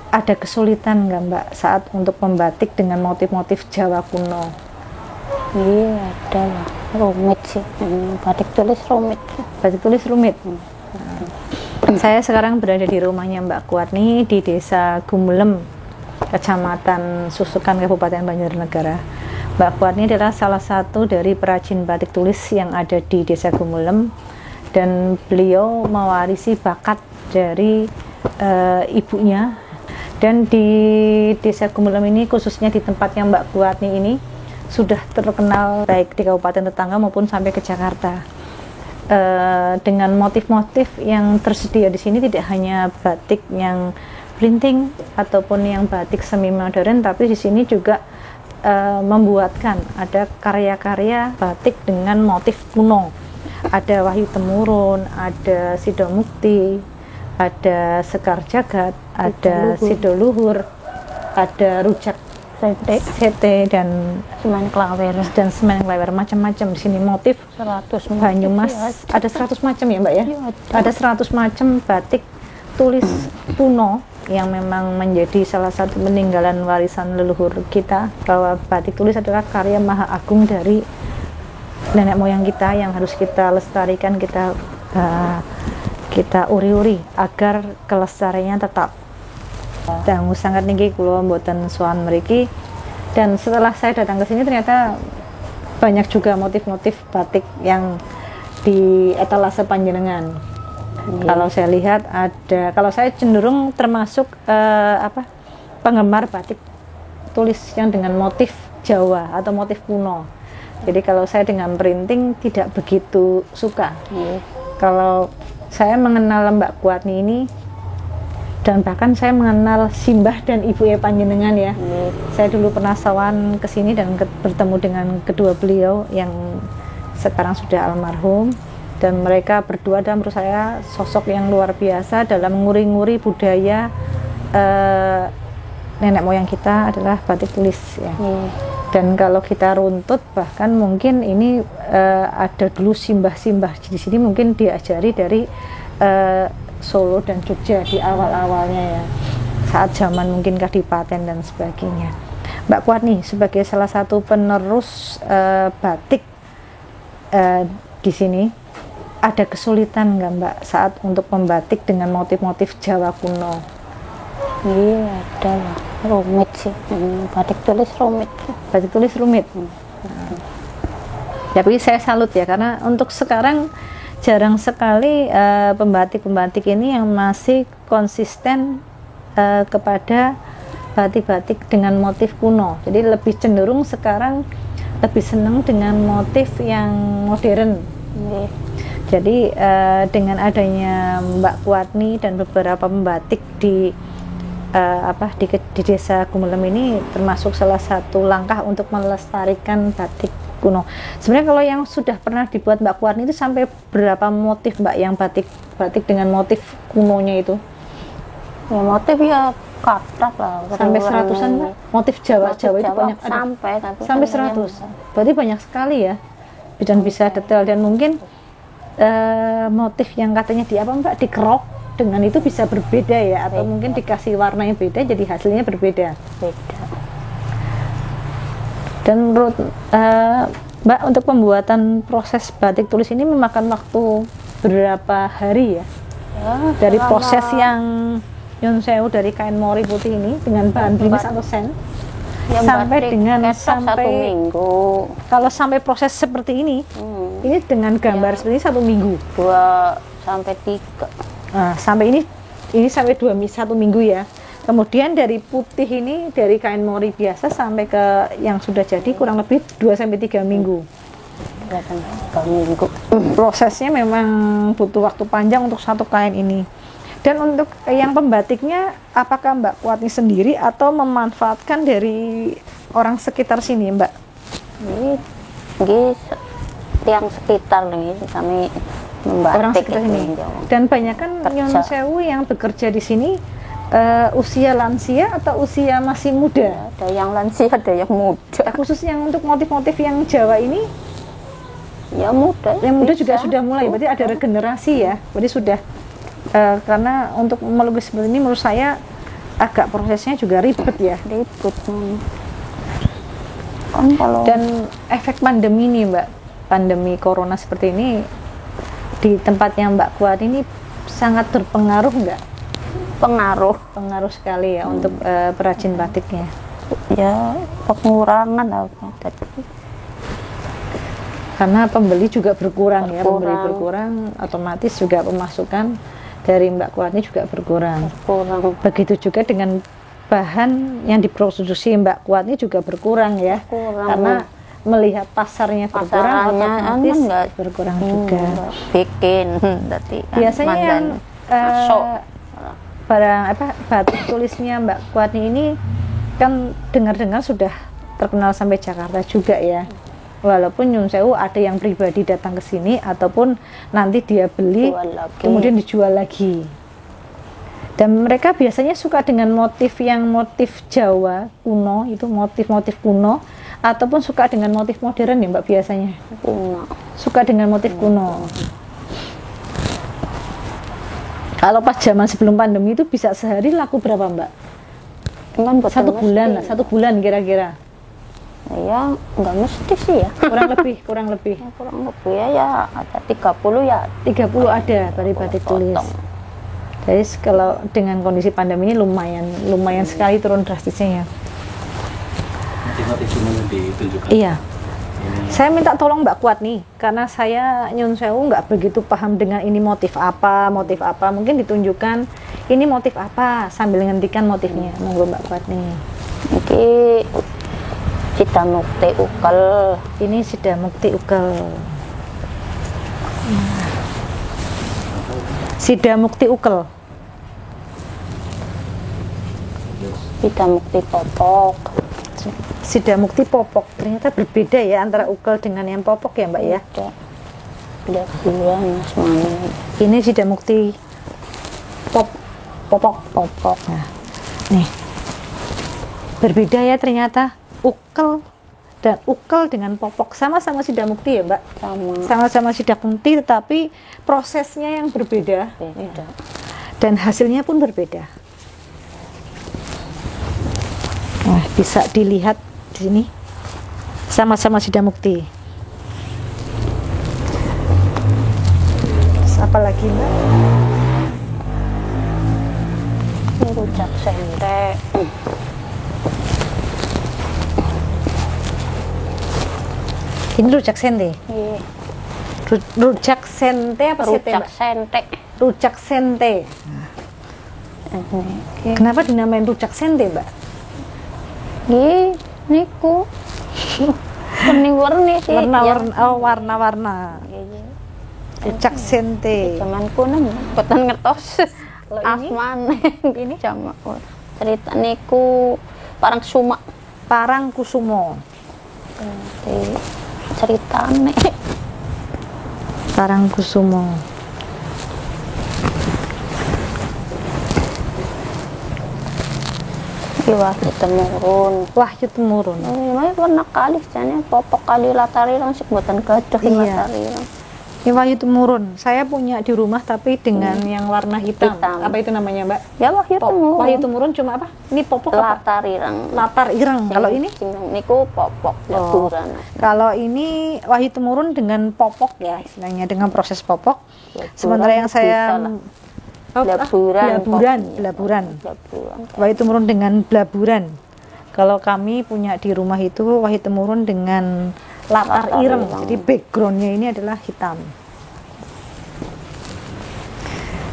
Ada kesulitan nggak Mbak saat untuk membatik dengan motif-motif Jawa kuno? Iya, ada lah. Rumit sih. Batik tulis rumit. Batik tulis rumit. Saya sekarang berada di rumahnya Mbak Kuatni di Desa Gumulem, Kecamatan Susukan, Kabupaten Banjarnegara. Mbak Kuatni adalah salah satu dari perajin batik tulis yang ada di Desa Gumulem, dan beliau mewarisi bakat dari ibunya. Dan di Desa Gumulem ini, khususnya di tempatnya Mbak Kuatni ini, sudah terkenal baik di kabupaten tetangga maupun sampai ke Jakarta. Dengan motif-motif yang tersedia di sini tidak hanya batik yang printing ataupun yang batik semi modern, tapi di sini juga membuatkan ada karya-karya batik dengan motif kuno. Ada Wahyu Temurun, ada Sido Mukti, ada Sekar Jagat, ada Sido Luhur, ada Rujak Sete dan Semen Klawer. Macam-macam di sini motif 100 Banyumas. Ada 100 macam ya Mbak ya? Iya, Ada 100 macam batik tulis kuno yang memang menjadi salah satu peninggalan warisan leluhur kita, bahwa batik tulis adalah karya maha agung dari nenek moyang kita yang harus kita lestarikan, kita uri-uri agar kelestariannya tetap. Dan sangat tinggi kula mboten sowan mriki, dan setelah saya datang ke sini ternyata banyak juga motif-motif batik yang di etalase panjenengan. Kalau saya lihat ada, kalau saya cenderung termasuk penggemar batik tulis yang dengan motif Jawa atau motif kuno. Jadi kalau saya dengan printing tidak begitu suka. Kalau saya mengenal Mbak Kuatni ini, dan bahkan saya mengenal Simbah dan Ibu panjenengan ya. Saya dulu pernah sawan ke sini dan bertemu dengan kedua beliau yang sekarang sudah almarhum, dan mereka berdua dan menurut saya sosok yang luar biasa dalam nguri-nguri budaya nenek moyang kita adalah batik tulis ya. Dan kalau kita runtut, bahkan mungkin ini ada dulu simbah-simbah di sini mungkin diajari dari Solo dan Jogja di awal-awalnya ya, saat zaman mungkin Kadipaten dan sebagainya. Mbak Kuatni sebagai salah satu penerus batik di sini, ada kesulitan nggak Mbak saat untuk membatik dengan motif-motif Jawa kuno? Iya, ada lah. Rumit sih. Batik tulis rumit. Batik tulis rumit. Tapi saya salut ya, karena untuk sekarang jarang sekali pembatik-pembatik ini yang masih konsisten kepada batik-batik dengan motif kuno. Jadi lebih cenderung sekarang lebih senang dengan motif yang modern. Jadi dengan adanya Mbak Kuatni dan beberapa pembatik di Desa Gumulem ini termasuk salah satu langkah untuk melestarikan batik kuno. Sebenarnya kalau yang sudah pernah dibuat Mbak Kuatni itu sampai berapa motif Mbak yang batik dengan motif kunonya itu? Ya motif ya katrap lah. Sampai 100-an Mbak? Motif Jawa itu banyak, sampai 100. Berarti banyak sekali ya. Dan bisa detail, dan mungkin motif yang katanya di apa Mbak, dikerok, dengan itu bisa berbeda ya, atau mungkin dikasih warna yang beda jadi hasilnya berbeda. Dan menurut Mbak, untuk pembuatan proses batik tulis ini memakan waktu berapa hari ya? Dari proses yang Nyun Sewu dari kain mori putih ini dengan bahan blimis atau sen ya, sampai dengan sampai 1 minggu. Kalau sampai proses seperti ini dengan gambar seperti ini 1 minggu. 2 sampai 3. Nah, sampai ini sampai 1 minggu ya. Kemudian dari putih ini, dari kain mori biasa sampai ke yang sudah jadi kurang lebih 2 sampai 3 minggu. 2 sampai 3 minggu. Prosesnya memang butuh waktu panjang untuk satu kain ini. Dan untuk yang pembatiknya, apakah Mbak Kuatni sendiri atau memanfaatkan dari orang sekitar sini Mbak? Ini tiang sekitar nih kami membatik orang sekitar sini. Dan banyak kan Nyun Sewu yang bekerja di sini usia lansia atau usia masih muda? Ada yang lansia, ada yang muda. Khusus yang untuk motif-motif yang Jawa ini? Ya muda. Yang muda juga sudah mulai, berarti ada regenerasi ya. Berarti sudah, karena untuk melukis seperti ini menurut saya agak prosesnya juga ribet ya. ribut kan kalau Dan efek pandemi nih Mbak, pandemi corona seperti ini di tempatnya Mbak Kuat ini sangat berpengaruh nggak? pengaruh Sekali ya untuk perajin batiknya. ya pengurangan apa tadi Karena pembeli juga berkurang ya, pembeli Berkurang. berkurang, otomatis juga pemasukan dari Mbak Kuat ini juga berkurang. kurang Begitu juga dengan bahan yang diproduksi Mbak Kuat ini juga berkurang ya, karena melihat pasarnya berkurang, Pasarannya otomatis kan nggak berkurang juga. bikin tadi kan Biasanya yang masuk barang batik tulisnya Mbak Kuat ini kan dengar-dengar sudah terkenal sampai Jakarta juga ya. Walaupun Nyun Sewu ada yang pribadi datang ke sini ataupun nanti dia beli Jual lagi. kemudian dijual lagi. Dan mereka biasanya suka dengan motif yang motif Jawa kuno, itu motif-motif kuno, ataupun suka dengan motif modern ya Mbak biasanya. bunga Suka dengan motif kuno. Kalau pas zaman sebelum pandemi itu bisa sehari laku berapa Mbak? kan betul Satu bulan lah, mesti. 1 bulan kira-kira. Ya nggak mesti sih ya Kurang lebih, kurang lebih. ya kurang lebih ya ada 30 ya 30 ada dari batik tulis. potong. Jadi kalau dengan kondisi pandemi ini lumayan sekali turun drastisnya ya. Motif-motif ini ditunjukkan. Iya. Ini Saya minta tolong Mbak Kuat nih, karena saya Nyun Sewu nggak begitu paham dengan ini motif apa. Mungkin ditunjukkan ini motif apa sambil menghentikan motifnya. Monggo Mbak Kuat nih. Iki Cita Mukti Ukel Ini sudah mukti ukel. Sida mukti ukel. Cita Mukti Popok Sida mukti popok. Ternyata berbeda ya antara ukel dengan yang popok ya Mbak ya. udah bulan Mas Mani Ini sida mukti popok. Nah, nih. Berbeda ya ternyata. Ukel dan ukel dengan popok sama-sama sida mukti ya Mbak. Sama-sama sida mukti tetapi prosesnya yang berbeda. beda Dan hasilnya pun berbeda. Nah, bisa dilihat di sini sama-sama sida mukti. Terus apa lagi Mbak? ini rujak sente Ini rujak sente. Iya. Rujak sente apa sente Rujak Mbak? sente Rujak sente. ini Kenapa dinamain rujak sente Mbak? Nggih, niku warni-warni sih Warna-warna. Iya. Rujak sente. Zaman kuno boten ngertos Kalau ini? asmane ini jamak cerita niku parang sumak Parang Kusumo. di ceritane Parang Kusumo. iki wahyu temurun Wahyu Temurun. ini warna kali jane popok kali latari lang sik boten gadah Iya. latari lang Ini Wahyu Temurun. Saya punya di rumah tapi dengan yang warna hitam. Hitam. Apa itu namanya Mbak? ya wahyu temurun Wahyu Temurun cuma apa? Ini popok apa? latari lang Latar ireng. Kalau ini? niku popok leburan Kalau ini Wahyu Temurun dengan popok ya, istilahnya dengan proses popok. Sementara yang saya Blaburan. Blaburan. Wahyu Temurun dengan blaburan. Kalau kami punya di rumah itu Wahyu Temurun dengan latar Latar ireng. ireng. Jadi backgroundnya ini adalah hitam.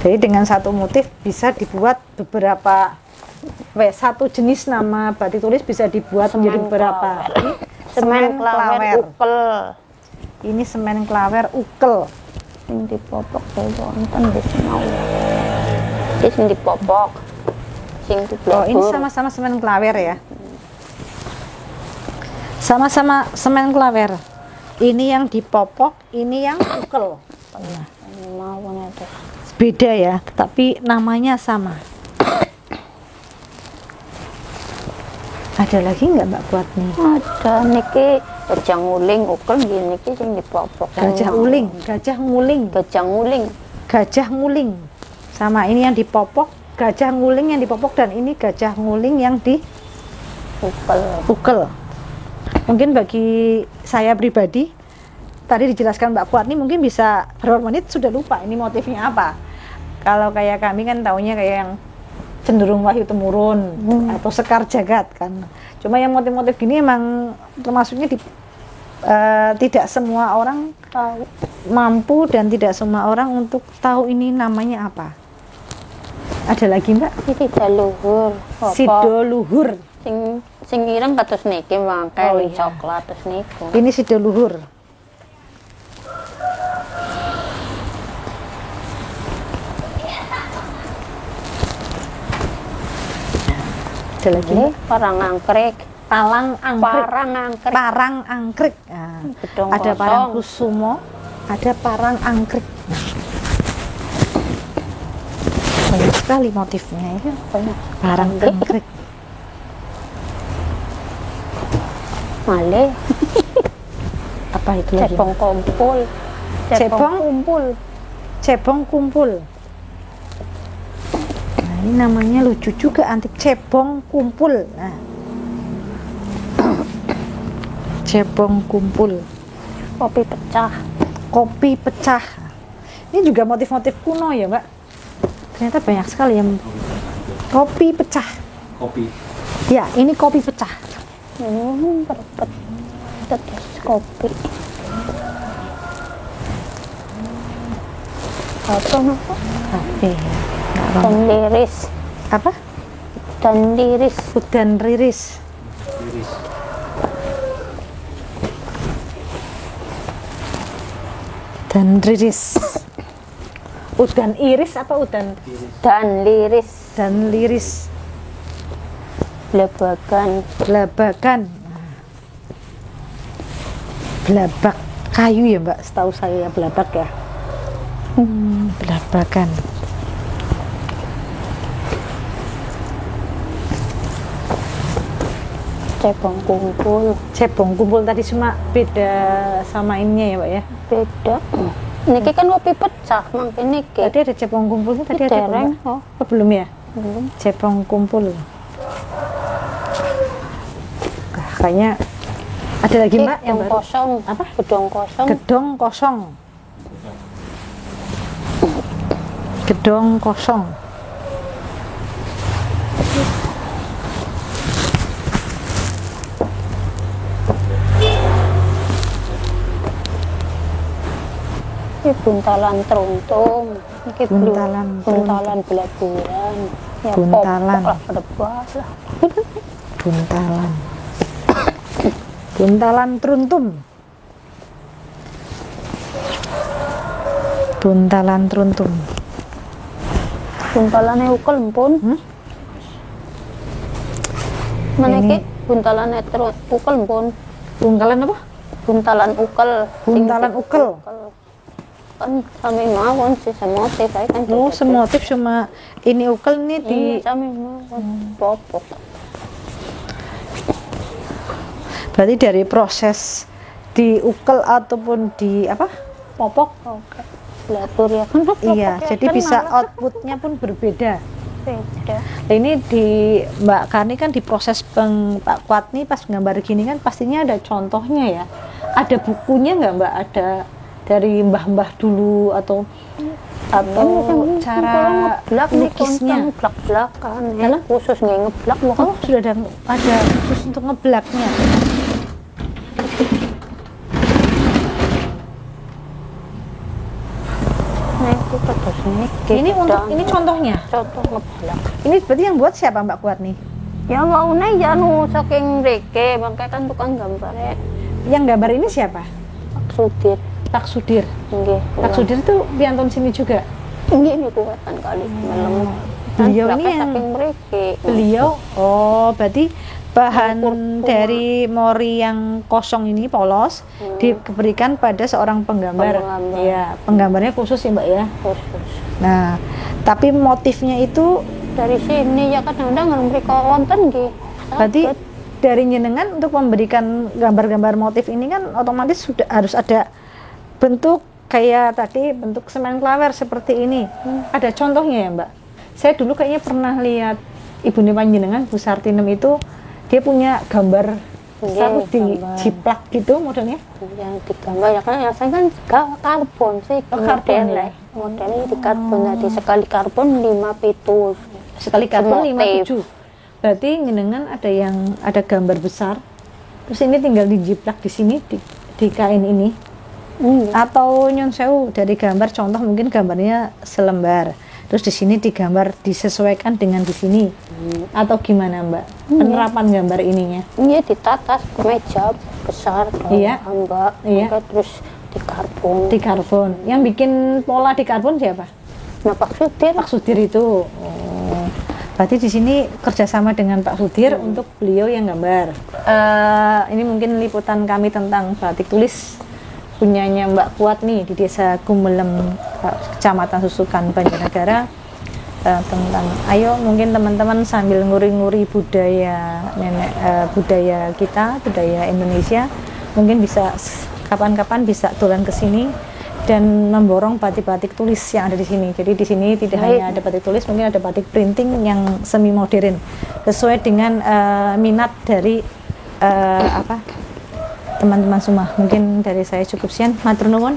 Jadi dengan satu motif bisa dibuat beberapa satu jenis nama batik tulis bisa dibuat menjadi beberapa. semen klawer ukel Ini semen klawer ukel. sing dipopok wonten wis mau iki sing dipopok sing Oh, ini diblabur sama-sama semen klawer ya. Sama-sama semen klawer. Ini yang dipopok, ini yang ukel. mawon itu Beda ya, tetapi namanya sama. Ada lagi nggak Mbak Kuat nih? ada niki gajah nguling ukel nggih niki sing dipopok Gajah uling, gajah nguling, gajah nguling gajah nguling. Sama ini yang dipopok, gajah nguling yang dipopok dan ini gajah nguling yang diukel. Mungkin bagi saya pribadi tadi dijelaskan Mbak Kuatni mungkin bisa berapa menit sudah lupa ini motifnya apa. Kalau kayak kami kan taunya kayak yang cenderung wahyu temurun atau sekar jagat kan. Cuma yang motif-motif gini emang termasuknya tidak semua orang tahu, mampu dan tidak semua orang untuk tahu ini namanya apa. Ada lagi Mbak? Sida luhur. Sido luhur. Sing ireng kados niki mangke Oh, iya. coklat terus niku. Ini sido luhur. Ada lagi Ini Mbak? parang angkrek. Parang angkrek. Parang angkrek. Nah, Gedong ada kosong. parang kusumo, ada parang angkrek. Banyak sekali motifnya ya. Banyak. Parang angkrek. Male, Apa itu lagi? cepong kumpul. Cepong? kumpul. Cebong kumpul. Nah, ini namanya lucu juga, antik cebong kumpul. Nah. Cebong kumpul. Kopi pecah. Kopi pecah. Ini juga motif-motif kuno ya, Mbak. Ternyata banyak sekali yang kopi pecah. Kopi. Ya, ini kopi pecah. Ini berpet. Tetes kopi. Apa apa? Tapi Dan liris. apa? Dan liris. Udan riris. Iris. Dan riris. Udan iris apa udan Dan liris. dan liris? Lebagan. Belabakan. Belabak kayu ya Mbak, setahu saya belabak ya. Belabakan. Cepong kumpul. Cebong kumpul tadi cuma beda sama ininya ya Mbak ya. Beda. Niki kan kopi pecah, mangke niki. Tadi ada cebong kumpulnya, tadi ada apa, Dereng. Mbak? Oh, Oh, belum ya? belum. Cebong kumpul. Nah, kayaknya ada lagi Mbak yang Gedong baru. kosong. Apa? Gedong kosong. Gedong kosong. Gedong kosong. Ini buntalan teruntung. Ini Buntalan buntalan bulat-bulan. Ya, Buntalan. popok lah, pedebas lah. Buntalan. Buntalan teruntum. Buntalan teruntum. Buntalannya ukel pun. Mana Ini- ki buntalannya ukel pun. Buntalan apa? Buntalan ukel. Buntalan Sing ukel. Kan kami mawon sih semotif ae kan. Oh, semotif cuma ini ukel nih di kami mawon popok. berarti dari proses diukel ataupun di apa? Popok. Oke. Belatur ya kan. Iya, popok ya jadi kan bisa malah outputnya pun berbeda. beda. Nah, ini di Mbak Kani kan di proses Pak Kuatni pas gambar gini kan pastinya ada contohnya ya. Ada bukunya nggak Mbak? Ada dari mbah-mbah dulu atau cara lukisnya? Ngeblak-blakan ya. Khusus nggak ngeblak bukan. Oh, sudah ada khusus untuk ngeblaknya. Nah, itu terus Ini untuk ini contohnya. contoh ngeblak. Ini berarti yang buat siapa Mbak Kuatni? Ya mau nih ya nu saking reke, bangkai kan tukang gambar ya. Yang gambar ini siapa? Sudir. Tak Sudir. Nggih. Tak Sudir itu piantun sini juga. Nggih ini kuatan kali malam. Beliau ini yang saking reke. beliau berarti bahan dari mori yang kosong ini polos diberikan pada seorang penggambar. Penggambar. Iya, penggambarnya khusus ya Mbak ya. Khusus. Nah, tapi motifnya itu Dari sini ya kadang-kadang nggak mereka wonten nggih. berarti Saged. dari jenengan untuk memberikan gambar-gambar motif ini kan otomatis sudah harus ada bentuk kayak tadi bentuk semen klawer seperti ini. Ada contohnya ya Mbak? Saya dulu kayaknya pernah lihat ibunya panjenengan Bu Sartinem itu dia punya gambar besar Iya, di gambar. jiplak gitu modelnya. Yang digambar ya kan, yang saya kan karbon sih, karbon ya? modelnya di karbon, jadi sekali karbon 5 pitu. Sekali karbon Semua 57. Berarti jenengan ada gambar besar. Terus ini tinggal dijiplak di sini di kain ini. Atau nyon sewu dari gambar contoh mungkin gambarnya selembar. Terus di sini digambar disesuaikan dengan di sini. Atau gimana, Mbak? Penerapan gambar ininya? Iya, ditata meja besar Iya. Mbak. Iya. Maka terus di karbon. Di karbon. Yang bikin pola di karbon siapa? Nah, Pak Sudir. Pak Sudir itu. Oh. Berarti di sini kerjasama dengan Pak Sudir untuk beliau yang gambar. Ini mungkin liputan kami tentang batik tulis punyanya Mbak Kuat nih di Desa Gumelem, Kecamatan Susukan, Banjarnegara. Tentang, ayo mungkin teman-teman sambil nguri-nguri budaya budaya kita, budaya Indonesia, mungkin bisa kapan-kapan bisa turun ke sini dan memborong batik-batik tulis yang ada di sini. Jadi di sini tidak hanya ada batik tulis, mungkin ada batik printing yang semi modern sesuai dengan minat dari teman-teman semua. Mungkin dari saya cukup sekian. Matur nuwun.